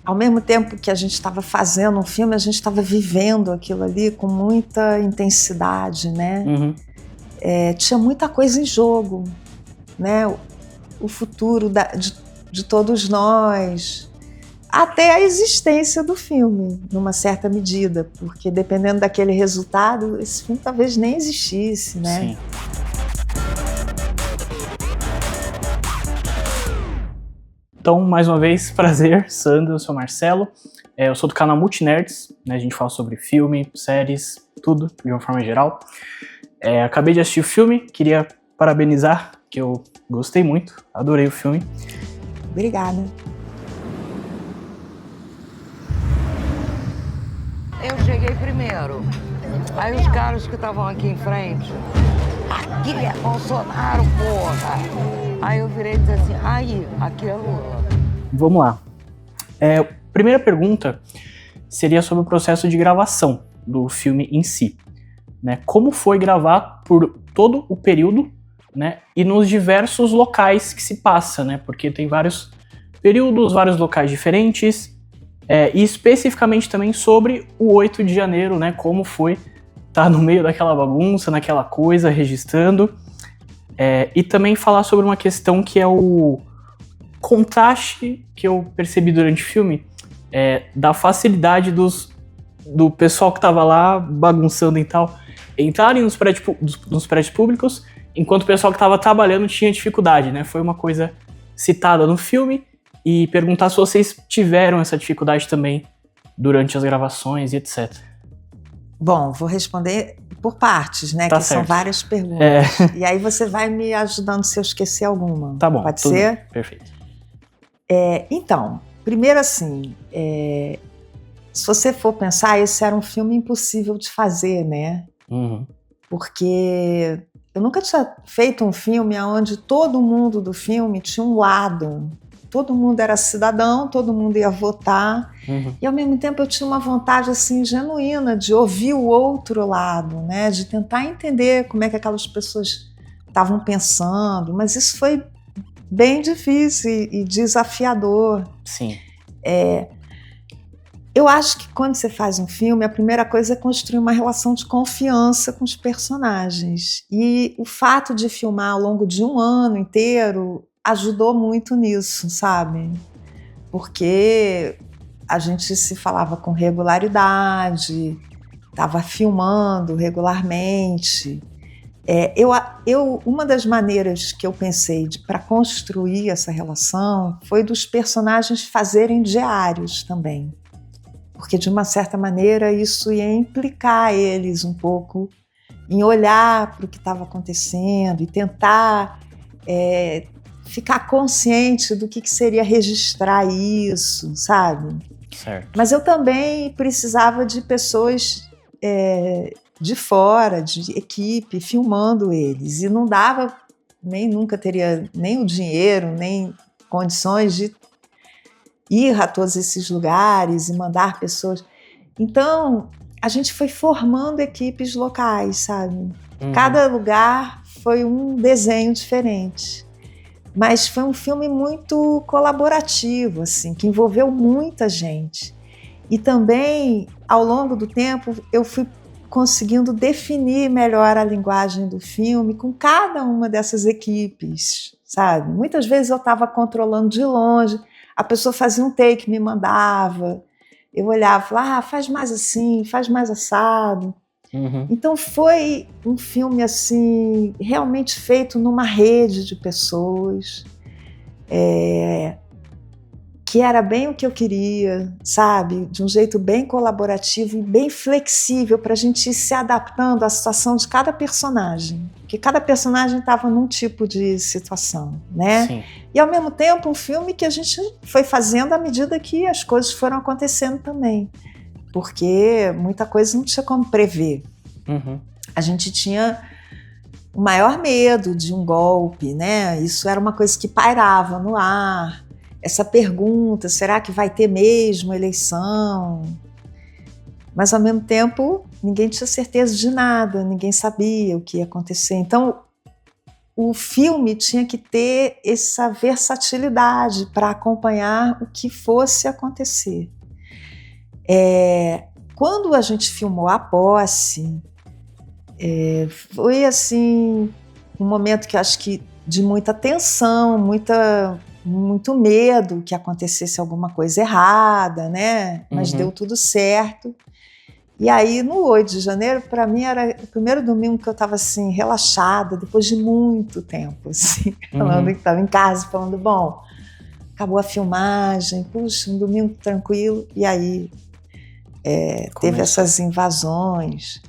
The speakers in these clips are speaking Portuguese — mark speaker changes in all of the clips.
Speaker 1: ao mesmo tempo que a gente estava fazendo um filme, a gente estava vivendo aquilo ali com muita intensidade, né? Tinha muita coisa em jogo, né? O futuro de todos nós, até a existência do filme, numa certa medida, porque dependendo daquele resultado, esse filme talvez nem existisse, né?
Speaker 2: Sim. Então, mais uma vez, prazer, Sandra, eu sou Marcelo, eu sou do canal Multinerds, né? A gente fala sobre filme, séries, tudo, de uma forma geral. Acabei de assistir o filme, queria parabenizar, que eu gostei muito, adorei o filme.
Speaker 1: Obrigada.
Speaker 3: Eu cheguei primeiro, aí os caras que estavam aqui em frente, aqui é Bolsonaro, porra! Aí eu virei e disse assim, aí, aqui é Lula.
Speaker 2: Vamos lá. Primeira pergunta seria sobre o processo de gravação do filme em si, né? Como foi gravar por todo o período, né? E nos diversos locais que se passa, né? Porque tem vários períodos, vários locais diferentes, e especificamente também sobre o 8 de janeiro, né? Como foi estar no meio daquela bagunça, naquela coisa, registrando. E também falar sobre uma questão que é o contraste que eu percebi durante o filme, da facilidade do pessoal que estava lá bagunçando e tal, entrarem nos prédios públicos, enquanto o pessoal que estava trabalhando tinha dificuldade, né? Foi uma coisa citada no filme, e perguntar se vocês tiveram essa dificuldade também durante as gravações e etc.
Speaker 1: Bom, vou responder por partes, né?
Speaker 2: Tá
Speaker 1: que
Speaker 2: certo.
Speaker 1: São várias perguntas. E aí você vai me ajudando se eu esquecer alguma.
Speaker 2: Tá bom.
Speaker 1: Pode ser?
Speaker 2: Bem. Perfeito.
Speaker 1: Então, primeiro assim, se você for pensar, esse era um filme impossível de fazer, né? Porque eu nunca tinha feito um filme onde todo mundo do filme tinha um lado. Todo mundo era cidadão, todo mundo ia votar. E ao mesmo tempo eu tinha uma vontade assim genuína de ouvir o outro lado, né? De tentar entender como é que aquelas pessoas estavam pensando. Mas isso foi bem difícil e desafiador.
Speaker 2: Sim.
Speaker 1: Eu acho que quando você faz um filme, a primeira coisa é construir uma relação de confiança com os personagens. E o fato de filmar ao longo de um ano inteiro ajudou muito nisso, sabe? Porque a gente se falava com regularidade, estava filmando regularmente. Uma das maneiras que eu pensei para construir essa relação foi dos personagens fazerem diários também. Porque, de uma certa maneira, isso ia implicar eles um pouco em olhar para o que estava acontecendo e tentar ficar consciente do que seria registrar isso, sabe?
Speaker 2: Certo.
Speaker 1: Mas eu também precisava de pessoas de fora, de equipe, filmando eles. E não dava, nunca teria nem o dinheiro, nem condições de ir a todos esses lugares e mandar pessoas. Então, a gente foi formando equipes locais, sabe? Cada lugar foi um desenho diferente. Mas foi um filme muito colaborativo, assim, que envolveu muita gente. E também, ao longo do tempo, eu fui conseguindo definir melhor a linguagem do filme com cada uma dessas equipes, sabe? Muitas vezes eu estava controlando de longe, a pessoa fazia um take, me mandava, eu olhava e falava, faz mais assim, faz mais assado. Então foi um filme assim, realmente feito numa rede de pessoas, que era bem o que eu queria, sabe? De um jeito bem colaborativo e bem flexível para a gente ir se adaptando à situação de cada personagem. Porque cada personagem estava num tipo de situação, né?
Speaker 2: Sim.
Speaker 1: E ao mesmo tempo um filme que a gente foi fazendo à medida que as coisas foram acontecendo também. Porque muita coisa não tinha como prever. A gente tinha o maior medo de um golpe, né? Isso era uma coisa que pairava no ar. Essa pergunta, será que vai ter mesmo eleição? Mas, ao mesmo tempo, ninguém tinha certeza de nada, ninguém sabia o que ia acontecer. Então, o filme tinha que ter essa versatilidade para acompanhar o que fosse acontecer. Quando a gente filmou A Posse, foi assim um momento que eu acho que de muita tensão, muito medo que acontecesse alguma coisa errada, né? Mas deu tudo certo. E aí, no 8 de janeiro, para mim era o primeiro domingo que eu estava assim, relaxada, depois de muito tempo, assim, falando que estava em casa, falando, bom, acabou a filmagem, puxa, um domingo tranquilo. E aí teve essas invasões.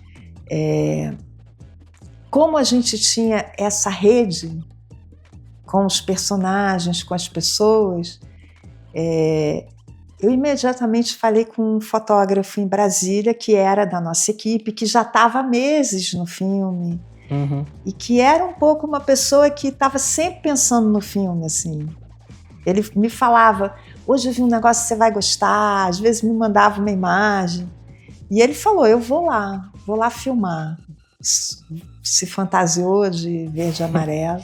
Speaker 1: Como a gente tinha essa rede com os personagens, com as pessoas, eu imediatamente falei com um fotógrafo em Brasília, que era da nossa equipe, que já estava há meses no filme, e que era um pouco uma pessoa que estava sempre pensando no filme, assim. Ele me falava, hoje eu vi um negócio que você vai gostar, às vezes me mandava uma imagem, e ele falou, eu vou lá filmar. Se fantasiou de verde e amarelo.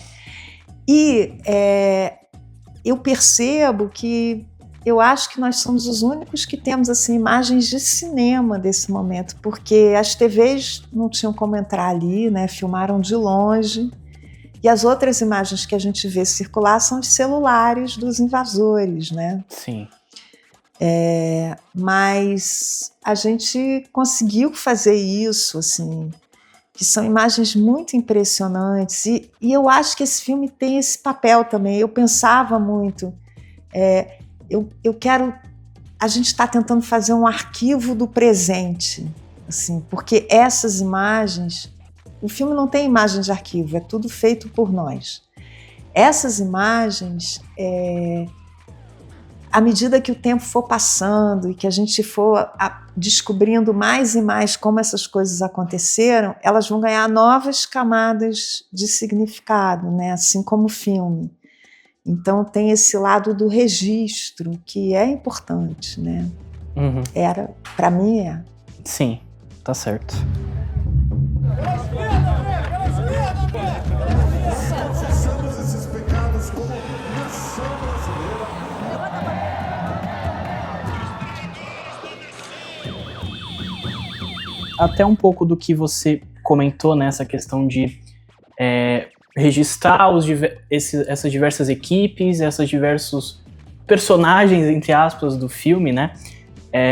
Speaker 1: E eu percebo que eu acho que nós somos os únicos que temos assim, imagens de cinema desse momento, porque as TVs não tinham como entrar ali, né? Filmaram de longe, e as outras imagens que a gente vê circular são os celulares dos invasores, né?
Speaker 2: Sim.
Speaker 1: Mas a gente conseguiu fazer isso, assim, que são imagens muito impressionantes, e eu acho que esse filme tem esse papel também. Eu pensava muito, a gente está tentando fazer um arquivo do presente, assim, porque essas imagens, o filme não tem imagem de arquivo, é tudo feito por nós. Essas imagens, à medida que o tempo for passando e que a gente for descobrindo mais e mais como essas coisas aconteceram, elas vão ganhar novas camadas de significado, né? Assim como o filme. Então tem esse lado do registro que é importante, né? Para mim
Speaker 2: Sim, tá certo. Até um pouco do que você comentou nessa questão de registrar essas diversas equipes, esses diversos personagens, entre aspas, do filme, né?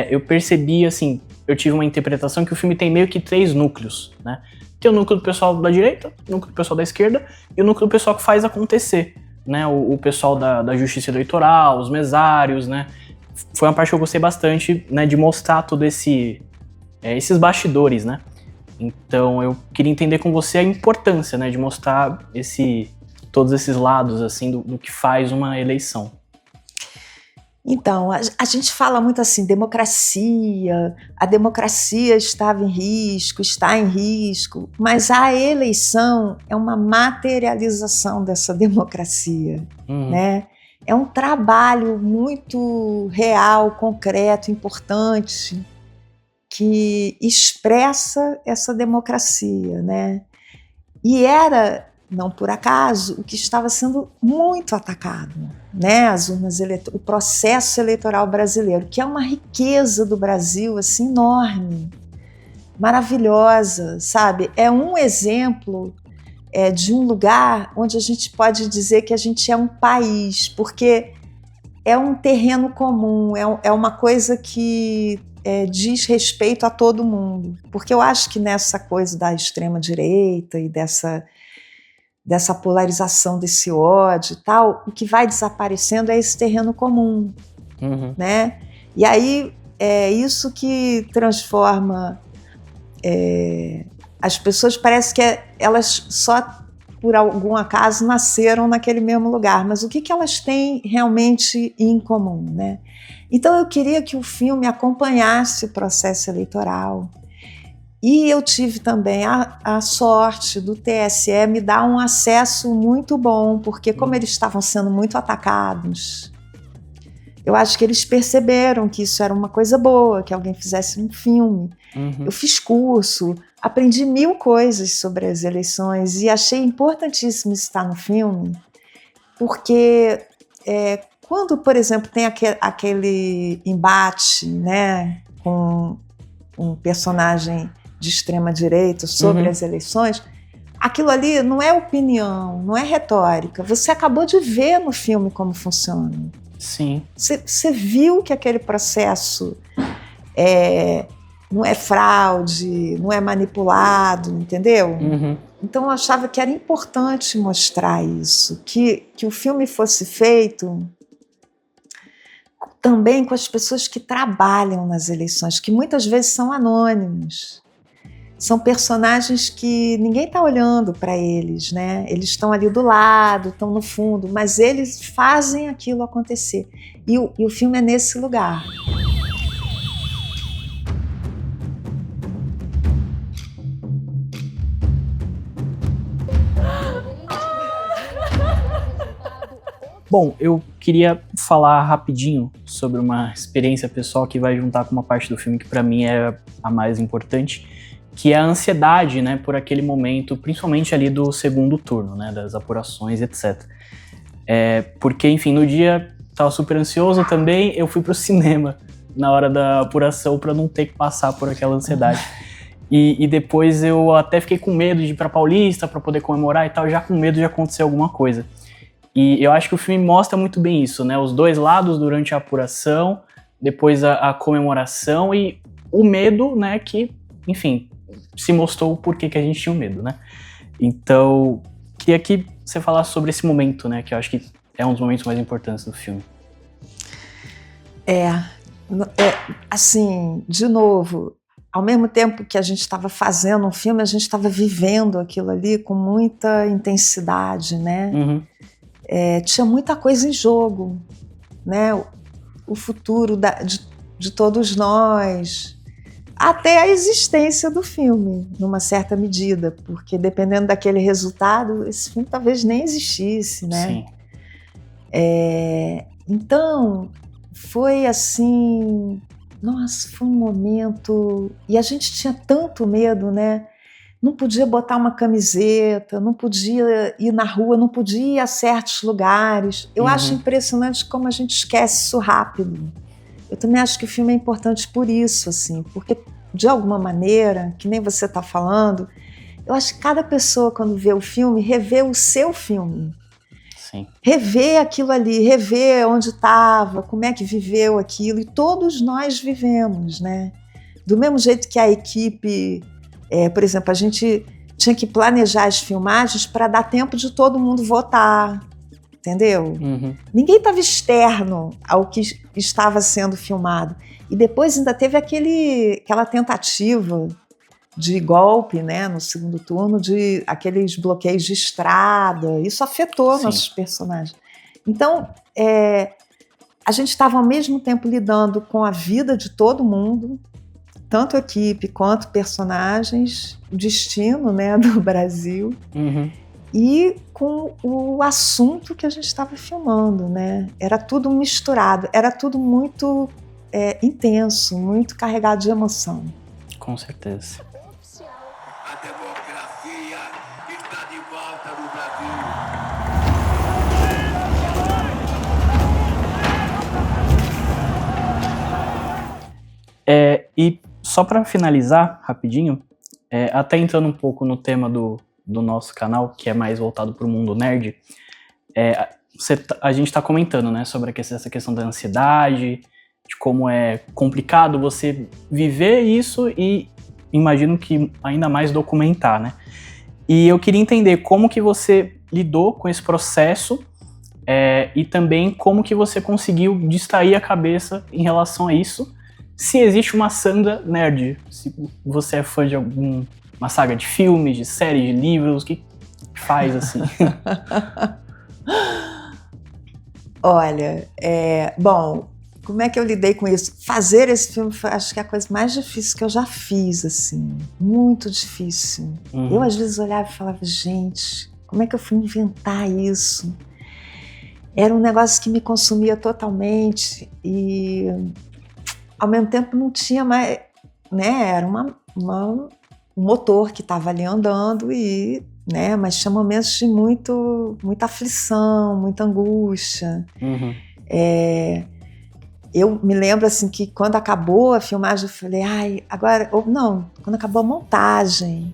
Speaker 2: Eu percebi, assim, eu tive uma interpretação que o filme tem meio que 3 núcleos, né? Tem o núcleo do pessoal da direita, o núcleo do pessoal da esquerda e o núcleo do pessoal que faz acontecer, né? O pessoal da justiça eleitoral, os mesários, né? Foi uma parte que eu gostei bastante, né, de mostrar todo esses bastidores, né? Então eu queria entender com você a importância, né, de mostrar todos esses lados assim do que faz uma eleição.
Speaker 1: Então, a gente fala muito assim, democracia, a democracia estava em risco, está em risco, mas a eleição é uma materialização dessa democracia, né? É um trabalho muito real, concreto, importante, que expressa essa democracia, né? E era, não por acaso, o que estava sendo muito atacado, né? As urnas o processo eleitoral brasileiro, que é uma riqueza do Brasil assim enorme, maravilhosa, sabe? É um exemplo de um lugar onde a gente pode dizer que a gente é um país, porque é um terreno comum, é uma coisa que diz respeito a todo mundo, porque eu acho que nessa coisa da extrema-direita e dessa polarização, desse ódio e tal, o que vai desaparecendo é esse terreno comum, né? E aí é isso que transforma as pessoas, parece que elas só por algum acaso nasceram naquele mesmo lugar, mas o que elas têm realmente em comum, né? Então eu queria que o filme acompanhasse o processo eleitoral, e eu tive também a sorte do TSE me dar um acesso muito bom, porque como eles estavam sendo muito atacados, Eu acho que eles perceberam que isso era uma coisa boa, que alguém fizesse um filme. Eu fiz curso, aprendi 1000 coisas sobre as eleições e achei importantíssimo estar no filme, porque quando, por exemplo, tem aquele embate, né, com um personagem de extrema-direita sobre as eleições, aquilo ali não é opinião, não é retórica. Você acabou de ver no filme como funciona.
Speaker 2: Sim.
Speaker 1: Você viu que aquele processo não é fraude, não é manipulado, entendeu? Então eu achava que era importante mostrar isso, que o filme fosse feito também com as pessoas que trabalham nas eleições, que muitas vezes são anônimos. São personagens que ninguém está olhando para eles, né? Eles estão ali do lado, estão no fundo, mas eles fazem aquilo acontecer. E o filme é nesse lugar.
Speaker 2: Bom, eu queria falar rapidinho sobre uma experiência pessoal que vai juntar com uma parte do filme que para mim é a mais importante, que é a ansiedade, né, por aquele momento, principalmente ali do segundo turno, né, das apurações, etc. Porque, enfim, no dia estava super ansioso também, eu fui pro cinema na hora da apuração para não ter que passar por aquela ansiedade. E depois eu até fiquei com medo de ir pra Paulista para poder comemorar e tal, já com medo de acontecer alguma coisa. E eu acho que o filme mostra muito bem isso, né, os dois lados durante a apuração, depois a comemoração e o medo, né, que, enfim, se mostrou o porquê que a gente tinha medo, né? Então, queria que você falasse sobre esse momento, né? Que eu acho que é um dos momentos mais importantes do filme.
Speaker 1: Assim, de novo, ao mesmo tempo que a gente estava fazendo um filme, a gente estava vivendo aquilo ali com muita intensidade, né? Tinha muita coisa em jogo, né? O futuro de todos nós, até a existência do filme, numa certa medida, porque dependendo daquele resultado, esse filme talvez nem existisse, né?
Speaker 2: Sim.
Speaker 1: Então, foi assim, nossa, foi um momento, e a gente tinha tanto medo, né? Não podia botar uma camiseta, não podia ir na rua, não podia ir a certos lugares. Eu acho impressionante como a gente esquece isso rápido. Eu também acho que o filme é importante por isso, assim, porque, de alguma maneira, que nem você está falando, eu acho que cada pessoa, quando vê o filme, revê o seu filme.
Speaker 2: Sim.
Speaker 1: Rever aquilo ali, rever onde estava, como é que viveu aquilo, e todos nós vivemos, né? Do mesmo jeito que a equipe, por exemplo, a gente tinha que planejar as filmagens para dar tempo de todo mundo votar, entendeu? Ninguém estava externo ao que estava sendo filmado. E depois ainda teve aquela tentativa de golpe, né, no segundo turno, de aqueles bloqueios de estrada. Isso afetou nossos personagens. Então, a gente estava ao mesmo tempo lidando com a vida de todo mundo, tanto a equipe quanto personagens, o destino, né, do Brasil, e com o assunto que a gente estava filmando, né? Era tudo misturado, era tudo muito intenso, muito carregado de emoção.
Speaker 2: Com certeza.
Speaker 4: A democracia está de volta no Brasil.
Speaker 2: E só para finalizar rapidinho, até entrando um pouco no tema do nosso canal, que é mais voltado para o mundo nerd, a gente está comentando, né, sobre essa questão da ansiedade, de como é complicado você viver isso e imagino que ainda mais documentar, né? E eu queria entender como que você lidou com esse processo e também como que você conseguiu distrair a cabeça em relação a isso, se existe uma Sandra nerd, se você é fã de alguma saga de filmes, de séries, de livros, o que faz assim?
Speaker 1: Olha, bom, como é que eu lidei com isso? Fazer esse filme foi, acho que é a coisa mais difícil que eu já fiz, assim, muito difícil. Eu às vezes olhava e falava, gente, como é que eu fui inventar isso? era um negócio que me consumia totalmente e, ao mesmo tempo, não tinha mais, né? Era um motor que estava ali andando e, né? Mas tinha momentos de muita aflição, muita angústia.
Speaker 2: Uhum.
Speaker 1: Eu me lembro assim que quando acabou a filmagem, eu falei, ai, agora, ou não, quando acabou a montagem,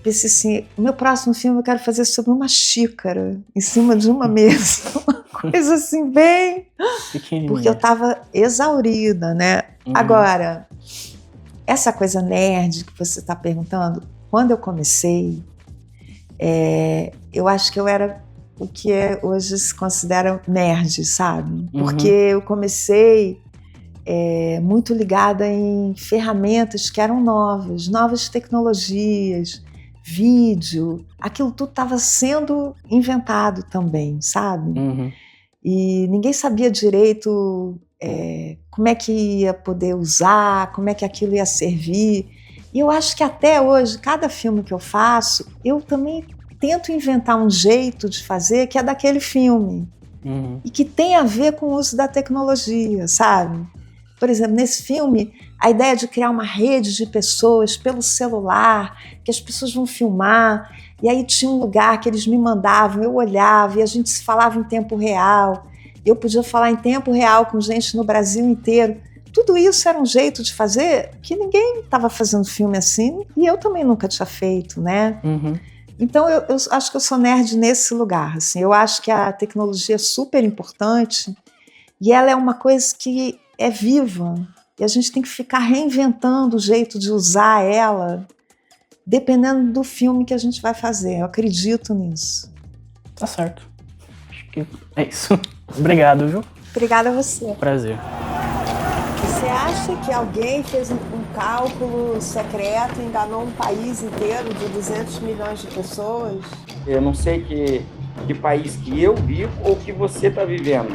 Speaker 1: pensei assim, o meu próximo filme eu quero fazer sobre uma xícara em cima de uma mesa, uma coisa assim bem, porque eu estava exaurida, né?
Speaker 2: Uhum.
Speaker 1: Agora, essa coisa nerd que você está perguntando, quando eu comecei, eu acho que eu era o que hoje se considera nerd, sabe? Porque eu comecei muito ligada em ferramentas que eram novas tecnologias, vídeo, aquilo tudo estava sendo inventado também, sabe?
Speaker 2: Uhum.
Speaker 1: E ninguém sabia direito como é que ia poder usar, como é que aquilo ia servir. E eu acho que até hoje, cada filme que eu faço, eu também tento inventar um jeito de fazer que é daquele filme.
Speaker 2: Uhum.
Speaker 1: E que tem a ver com o uso da tecnologia, sabe? Por exemplo, nesse filme, a ideia de criar uma rede de pessoas pelo celular, que as pessoas vão filmar, e aí tinha um lugar que eles me mandavam, eu olhava e a gente se falava em tempo real. Eu podia falar em tempo real com gente no Brasil inteiro. Tudo isso era um jeito de fazer que ninguém estava fazendo filme assim, e eu também nunca tinha feito, né?
Speaker 2: Uhum.
Speaker 1: Então, eu acho que eu sou nerd nesse lugar. Assim. Eu acho que a tecnologia é super importante e ela é uma coisa que é viva. E a gente tem que ficar reinventando o jeito de usar ela, dependendo do filme que a gente vai fazer. Eu acredito nisso.
Speaker 2: Tá certo. Acho que é isso. Obrigado, viu?
Speaker 1: Obrigada a você.
Speaker 2: Prazer.
Speaker 1: Você acha que alguém fez um cálculo secreto e enganou um país inteiro de 200 milhões de pessoas?
Speaker 5: Eu não sei que país que eu vivo ou que você está vivendo.